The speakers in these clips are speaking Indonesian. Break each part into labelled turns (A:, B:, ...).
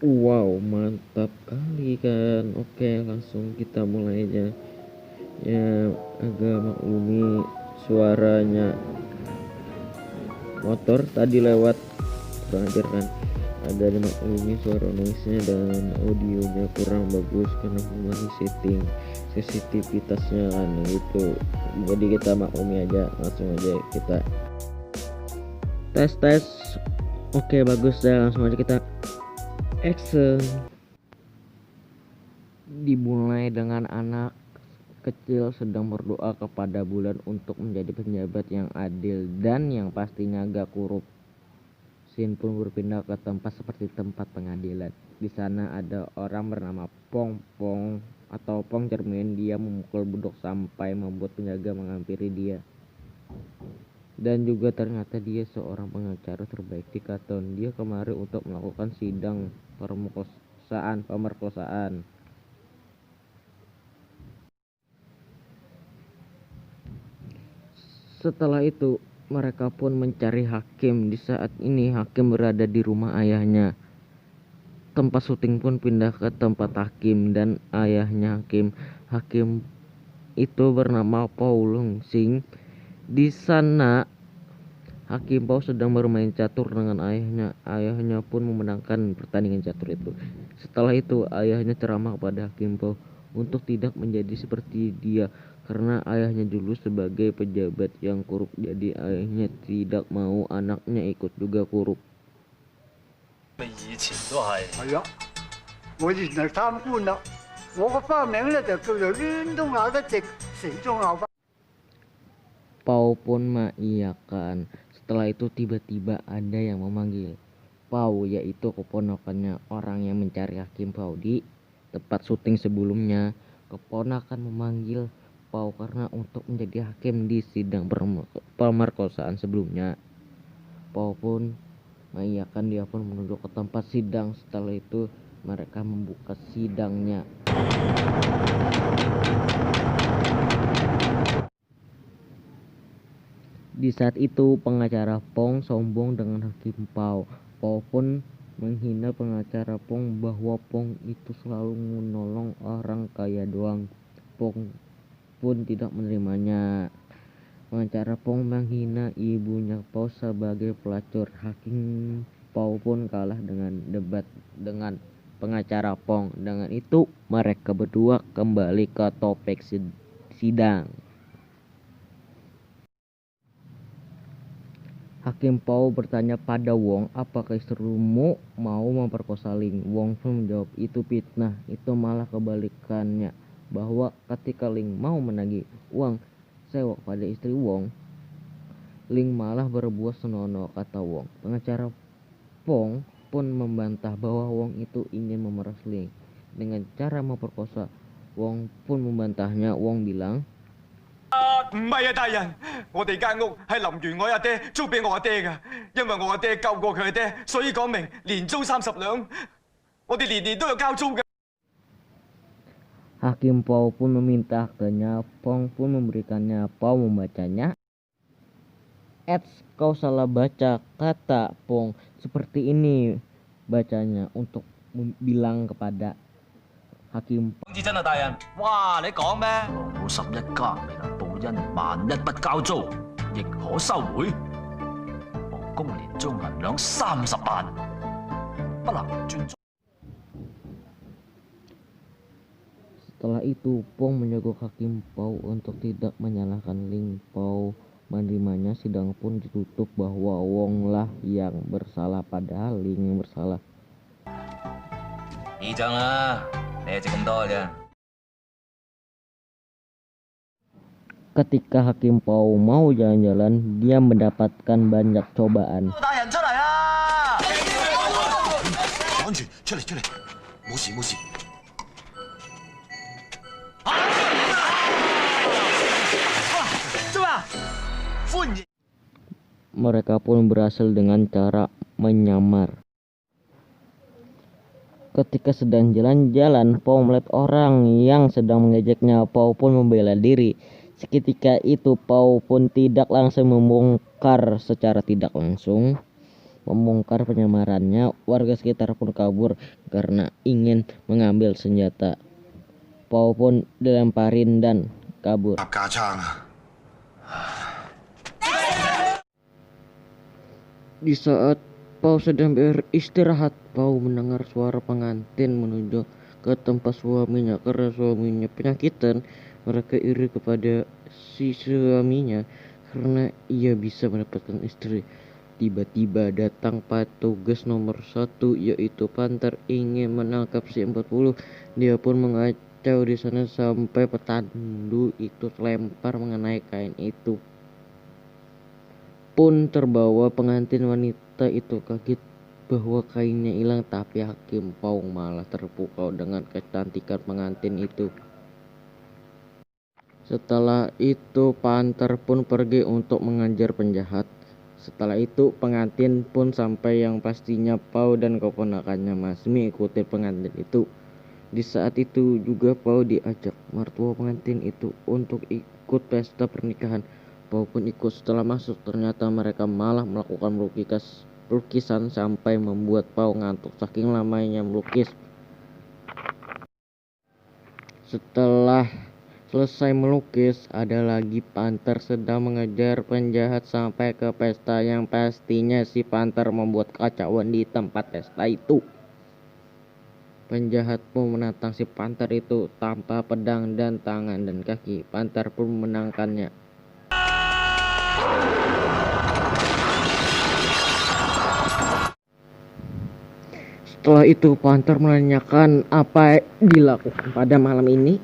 A: Wow, mantap kali kan. Oke, langsung kita mulai aja. Ya, agak maklumi suaranya motor tadi lewat, kurang ajar kan. Ada dimaklumi suara noise-nya dan audionya kurang bagus karena masih setting sensitivitasnya kan gitu. Jadi kita maklumi aja, langsung aja kita tes. Oke, bagus dah, langsung aja kita action. Dimulai dengan anak kecil sedang berdoa kepada bulan untuk menjadi penjabat yang adil dan yang pastinya gak korup. Scene pun berpindah ke tempat seperti tempat pengadilan. Di sana ada orang bernama Pong atau Pong Cermin. Dia memukul beduk sampai membuat penjaga menghampiri dia. Dan juga ternyata dia seorang pengacara terbaik di Katon. Dia kemari untuk melakukan sidang pemerkosaan. Setelah itu, mereka pun mencari hakim. Di saat ini, hakim berada di rumah ayahnya. Tempat syuting pun pindah ke tempat hakim dan ayahnya hakim. Hakim itu bernama Paul Sing. Di sana, Hakim Pau sedang bermain catur dengan ayahnya. Ayahnya pun memenangkan pertandingan catur itu. Setelah itu, ayahnya ceramah kepada Hakim Pau untuk tidak menjadi seperti dia karena ayahnya dulu sebagai pejabat yang korup. Jadi ayahnya tidak mau anaknya ikut juga korup.
B: 以前都係。
C: 係啊，我原來貪官啦，我個花名咧就叫做攣都咬得直，死都咬不。
A: Pau pun mengiyakan. Setelah itu tiba-tiba ada yang memanggil Pau, yaitu keponakannya orang yang mencari Hakim Pau di tempat syuting sebelumnya. Keponakan memanggil Pau karena untuk menjadi hakim di sidang pemerkosaan sebelumnya. Pau pun mengiyakan, dia pun menuju ke tempat sidang. Setelah itu mereka membuka sidangnya. Di saat itu pengacara Pong sombong dengan Hakim Pau. Pau pun menghina pengacara Pong bahwa Pong itu selalu menolong orang kaya doang. Pong pun tidak menerimanya. Pengacara Pong menghina ibunya Pau sebagai pelacur. Hakim Pau pun kalah dengan debat dengan pengacara Pong. Dengan itu mereka berdua kembali ke topik sidang. Hakim Pau bertanya pada Wong, apakah istrimu mau memperkosa Ling? Wong pun menjawab, itu fitnah. Itu malah kebalikannya, bahwa ketika Ling mau menagih uang sewa pada istri Wong, Ling malah berbuat senonoh, kata Wong. Pengacara Pong pun membantah bahwa Wong itu ingin memeras Ling dengan cara memperkosa. Wong pun membantahnya. Wong bilang,
B: 唔係啊，大人，我哋間屋係林源我阿爹租俾我阿爹㗎，因為我阿爹救過佢阿爹，所以講明年租30兩，我哋年年都有交租㗎。
A: Hakim Pau pun meminta haknya. Pong pun memberikannya. Pau membacanya. Kau salah baca, kata Pong. Seperti ini bacanya untuk bilang kepada Hakim.
B: 講至真啊，大人，哇，你講咩？老11家未能報恩，萬一不交租，亦可收回。王公年租銀兩30萬，不能尊重。
A: Setelah itu, Pong menyogok Hakim Pau untuk tidak menyalahkan Ling. Pau menerimanya. Sidang pun ditutup bahwa Wong lah yang bersalah padahal Ling yang bersalah.
B: 二張啦，你係值咁多嘅啫。
A: Ketika Hakim Pau mau jalan-jalan, dia mendapatkan banyak cobaan.
B: 大人出嚟啦！
D: 趕住出嚟，冇事冇事。
A: Mereka pun berhasil dengan cara menyamar. Ketika sedang jalan-jalan, Pau melihat orang yang sedang mengejeknya. Pau pun membela diri. Seketika itu Pau pun tidak langsung membongkar secara tidak langsung membongkar penyamarannya. Warga sekitar pun kabur karena ingin mengambil senjata. Pau pun dilemparin dan kabur.
D: 搭架撐啊！
A: Di saat Pau sedang beristirahat, Pau mendengar suara pengantin menuju ke tempat suaminya. Karena suaminya penyakitan, mereka iri kepada si suaminya karena ia bisa mendapatkan istri. Tiba-tiba datang petugas nomor 1, yaitu Panther, ingin menangkap si 40. Dia pun mengacau di sana sampai petandu itu terlempar mengenai kain itu. Pun terbawa pengantin wanita itu kaget bahwa kainnya hilang, tapi Hakim Pau malah terpukau dengan kecantikan pengantin itu. Setelah itu Panther pun pergi untuk mengejar penjahat. Setelah itu pengantin pun sampai, yang pastinya Pau dan keponakannya masih mengikuti pengantin itu. Di saat itu juga Pau diajak mertua pengantin itu untuk ikut pesta pernikahan. Pau pun ikut. Setelah masuk, ternyata mereka malah melakukan lukisan sampai membuat Pau ngantuk saking lamanya melukis. Setelah selesai melukis, ada lagi Panther sedang mengejar penjahat sampai ke pesta, yang pastinya si Panther membuat kacauan di tempat pesta itu. Penjahat pun menantang si Panther itu tanpa pedang dan tangan dan kaki. Panther pun menangkannya. Setelah itu Panther menanyakan apa dilakukan pada malam ini.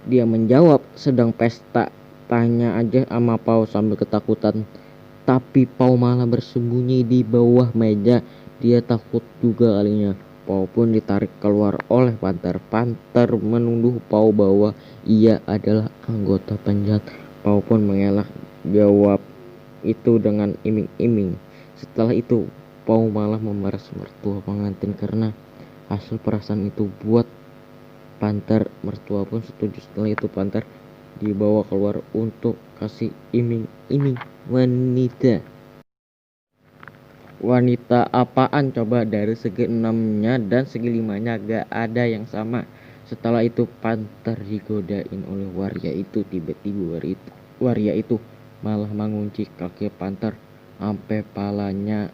A: Dia menjawab sedang pesta. Tanya aja sama Pau sambil ketakutan. Tapi Pau malah bersembunyi di bawah meja. Dia takut juga kalinya. Pau pun ditarik keluar oleh Panther. Panther menuduh Pau bahwa ia adalah anggota penjahat. Pau pun mengelak jawab itu dengan iming-iming. Setelah itu Pau malah memeras mertua pengantin karena hasil perasaan itu buat Panther. Mertua pun setuju. Setelah itu Panther dibawa keluar untuk kasih iming-iming wanita. Wanita apaan coba? Dari segi 6-nya dan segi 5-nya gak ada yang sama. Setelah itu Panther digodain oleh waria itu. Tiba-tiba waria itu malah mengunci kaki Panther sampai palanya.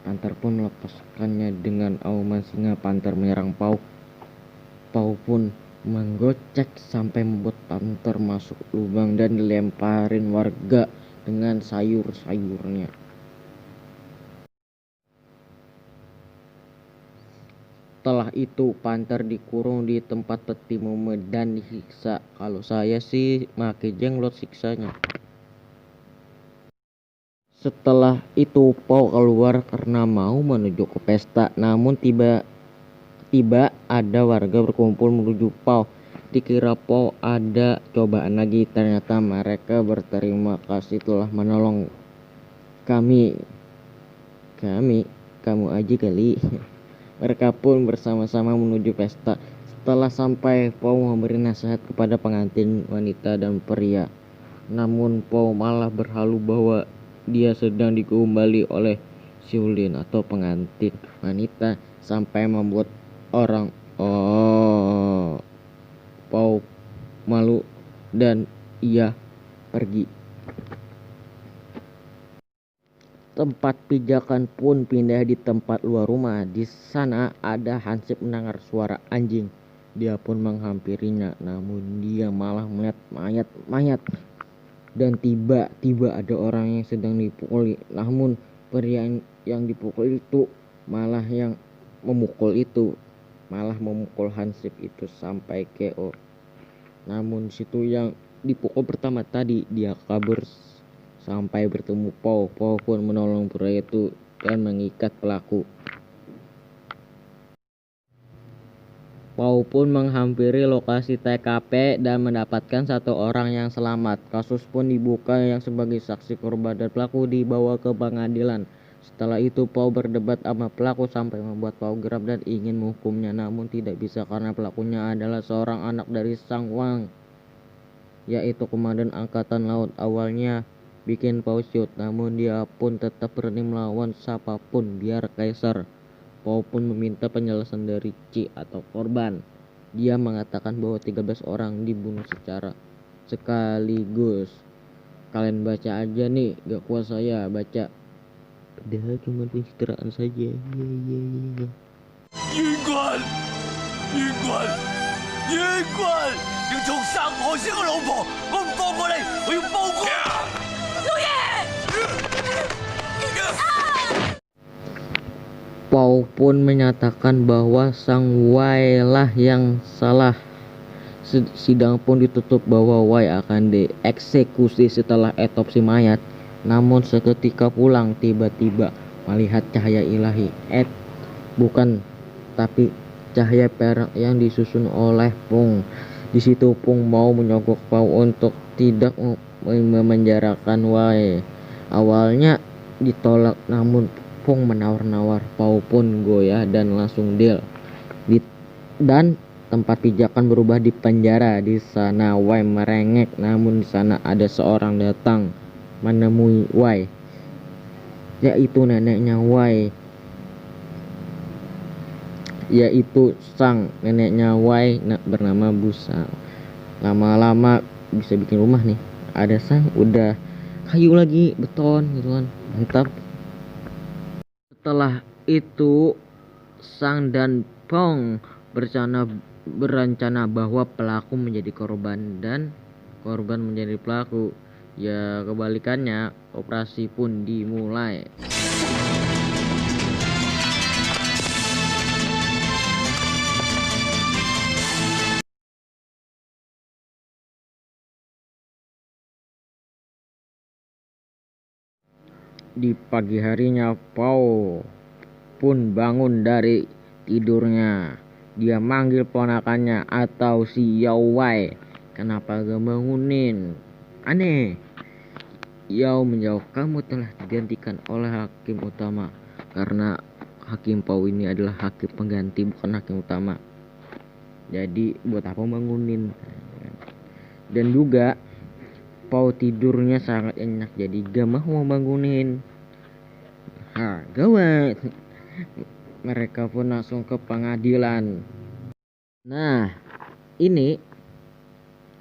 A: Panther pun melepaskannya dengan auman singa. Panther menyerang Pau. Pau pun menggocek sampai membuat Panther masuk lubang dan dilemparin warga dengan sayur-sayurnya. Setelah itu Panther dikurung di tempat peti mumi dan disiksa. Kalau saya sih make jenglot siksanya. Setelah itu Pau keluar karena mau menuju ke pesta. Namun tiba-tiba ada warga berkumpul menuju Pau. Dikira Pau ada cobaan lagi. Ternyata mereka berterima kasih telah menolong kami. Kamu aja kali. Mereka pun bersama-sama menuju pesta. Setelah sampai, Pau memberi nasihat kepada pengantin wanita dan pria. Namun Pau malah berhalu bahwa dia sedang dikembali oleh Siulin atau pengantin wanita, sampai membuat orang Pau malu dan ia pergi. Tempat pijakan pun pindah di tempat luar rumah. Di sana ada Hansip mendengar suara anjing. Dia pun menghampirinya, namun dia malah melihat mayat. Dan tiba-tiba ada orang yang sedang dipukuli. Namun pria yang dipukul itu malah memukul Hansip itu sampai KO. Namun situ yang dipukul pertama tadi dia kabur sampai bertemu Pau. Pau pun menolong pria itu dan mengikat pelaku. Pau pun menghampiri lokasi TKP dan mendapatkan satu orang yang selamat. Kasus pun dibuka yang sebagai saksi korban dan pelaku dibawa ke pengadilan. Setelah itu Pau berdebat sama pelaku sampai membuat Pau geram dan ingin menghukumnya, namun tidak bisa karena pelakunya adalah seorang anak dari Sang Wang, yaitu komandan angkatan laut. Awalnya bikin Pau shoot, namun dia pun tetap berani melawan siapapun biar kaisar. Pau pun meminta penjelasan dari Ci atau korban. Dia mengatakan bahwa 13 orang dibunuh secara sekaligus. Kalian baca aja nih, gak kuat saya baca. Padahal cuma pencitraan saja. Ye.
B: 冤官，冤官，冤官！要仲殺我先個老婆，我唔放過你，我要報官！老爺，
A: Pau pun menyatakan bahwa Sang Wei lah yang salah. Sidang pun ditutup bahwa Wei akan dieksekusi setelah otopsi mayat. Namun seketika pulang tiba-tiba melihat cahaya ilahi. Bukan, tapi cahaya perak yang disusun oleh Pung. Di situ Pung mau menyogok Pau untuk tidak memenjarakan Wei. Awalnya ditolak, namun Pung menawar-nawar. Pau pun goyah dan langsung deal. Dan tempat pijakan berubah di penjara. Di sana Wei merengek, namun di sana ada seorang datang menemui Wei, yaitu neneknya Wei, yaitu Sang neneknya Wei bernama Busang. Lama-lama bisa bikin rumah nih. Ada Sang, udah kayu lagi, beton gitu kan, mantap. Setelah itu Sang dan Pong berencana bahwa pelaku menjadi korban dan korban menjadi pelaku. Ya kebalikannya, operasi pun dimulai. Di pagi harinya Pau pun bangun dari tidurnya. Dia manggil ponakannya atau si Yao Wei. Kenapa gak bangunin? Aneh. Yao menjawab, kamu telah digantikan oleh hakim utama. Karena hakim Pau ini adalah hakim pengganti, bukan hakim utama. Jadi buat apa bangunin? Dan juga Pau tidurnya sangat enak, jadi gak mau bangunin. Gawat. Mereka pun langsung ke pengadilan. Nah, ini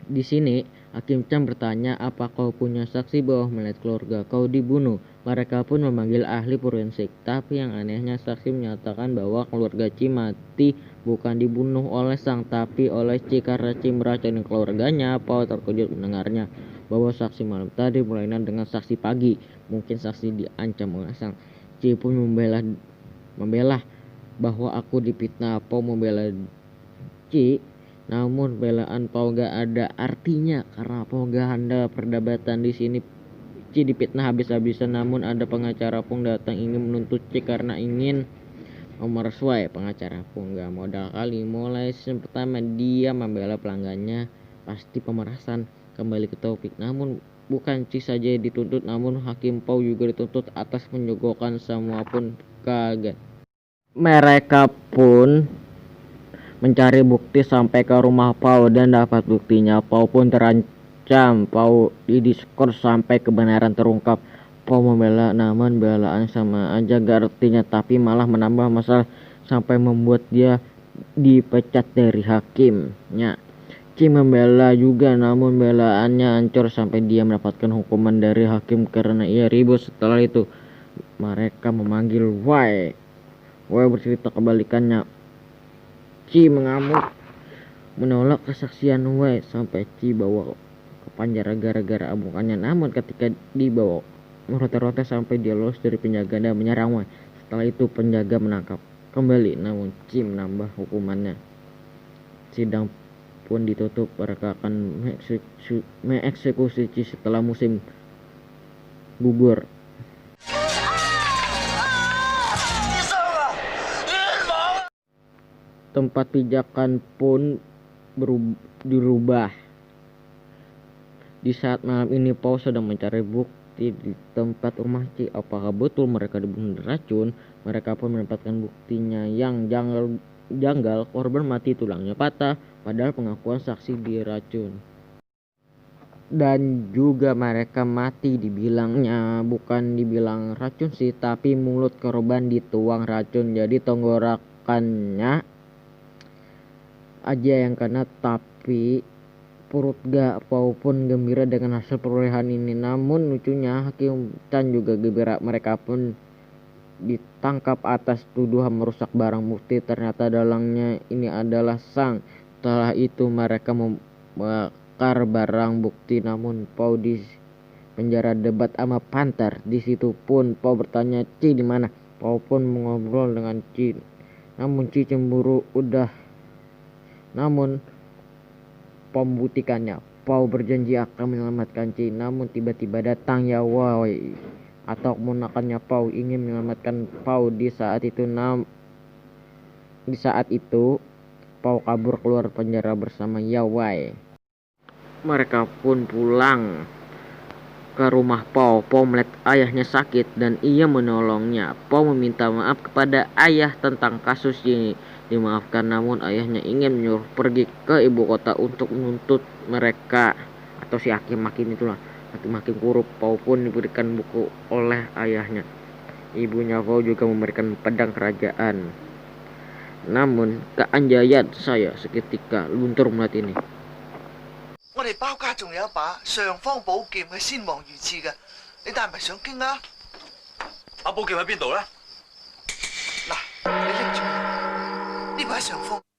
A: di sini Hakim Chang bertanya, apa kau punya saksi bahwa melihat keluarga kau dibunuh? Mereka pun memanggil ahli forensik. Tapi yang anehnya saksi menyatakan bahwa keluarga Ci mati bukan dibunuh oleh Sang, tapi oleh Ci karena Ci meracuni keluarganya. Pau terkejut mendengarnya bahwa saksi malam tadi berlainan dengan saksi pagi. Mungkin saksi diancam oleh Sang. Ci pun membelah bahwa aku dipitnah. Pau membela Ci, namun belaan Pau gak ada artinya karena Pau gak ada perdebatan di sini. Ci dipitnah habis-habisan, namun ada pengacara Pung datang ingin menuntut Ci karena ingin memersuai. Pengacara Pung gak modal kali. Mulai season pertama dia membela pelanggannya, pasti pemerasan. Kembali ke topik, namun bukan Ci saja dituntut, namun Hakim Pau juga dituntut atas menyogokkan. Semua pun kaget. Mereka pun mencari bukti sampai ke rumah Pau dan dapat buktinya. Pau pun terancam. Pau didiskors sampai kebenaran terungkap. Pau membela, namun belaan sama aja gak artinya, tapi malah menambah masalah sampai membuat dia dipecat dari hakimnya. Ci membela juga, namun belaannya hancur sampai dia mendapatkan hukuman dari hakim karena ia ribut. Setelah itu mereka memanggil Wei. Wei bercerita kebalikannya. Ci mengamuk menolak kesaksian Wei sampai Ci bawa ke penjara gara-gara amukannya. Namun ketika dibawa merote-rote sampai dia lolos dari penjaga dan menyerang Wei. Setelah itu penjaga menangkap kembali, namun Ci menambah hukumannya. Sidang pun ditutup. Mereka akan mengeksekusi Ci setelah musim gugur. Tempat pijakan pun dirubah. Di saat malam ini Pau sedang mencari bukti di tempat rumah Ci. Apakah betul mereka dibunuh racun? Mereka pun mendapatkan buktinya yang janggal. Korban mati tulangnya patah, padahal pengakuan saksi diracun. Dan juga mereka mati, dibilangnya bukan dibilang racun sih, tapi mulut korban dituang racun, jadi tenggorokannya aja yang kena, tapi perut gak. Pau pun gembira dengan hasil perolehan ini. Namun lucunya Hakim Chan juga gembira, mereka pun ditangkap atas tuduhan merusak barang bukti. Ternyata dalangnya ini adalah Sang. Setelah itu mereka membakar barang bukti. Namun Pau di penjara debat sama Panther. Di situ pun Pau bertanya, Ci di mana? Pau pun mengobrol dengan Ci. Namun Ci cemburu namun Pau membuktikannya. Pau berjanji akan menyelamatkan Ci. Namun tiba-tiba datang Yawai atau keponakannya Pau ingin menyelamatkan Pau. Di saat itu Pau kabur keluar penjara bersama Yawai. Mereka pun pulang ke rumah Pau. Pau melihat ayahnya sakit dan ia menolongnya. Pau meminta maaf kepada ayah tentang kasus ini. Dimaafkan, namun ayahnya ingin menyuruh pergi ke ibu kota untuk menuntut mereka, atau si hakim-hakim itulah, hakim-hakim korup. Pau pun diberikan buku oleh ayahnya. Ibunya Pau juga memberikan pedang kerajaan. Namun keanjayaan saya seketika luntur melihat ini.
E: 我哋包家仲有一把尚方寶劍嘅先王御賜嘅，你帶唔係上京啊？
D: 把寶劍喺邊度咧？
E: 嗱，你拎住，呢把係尚方。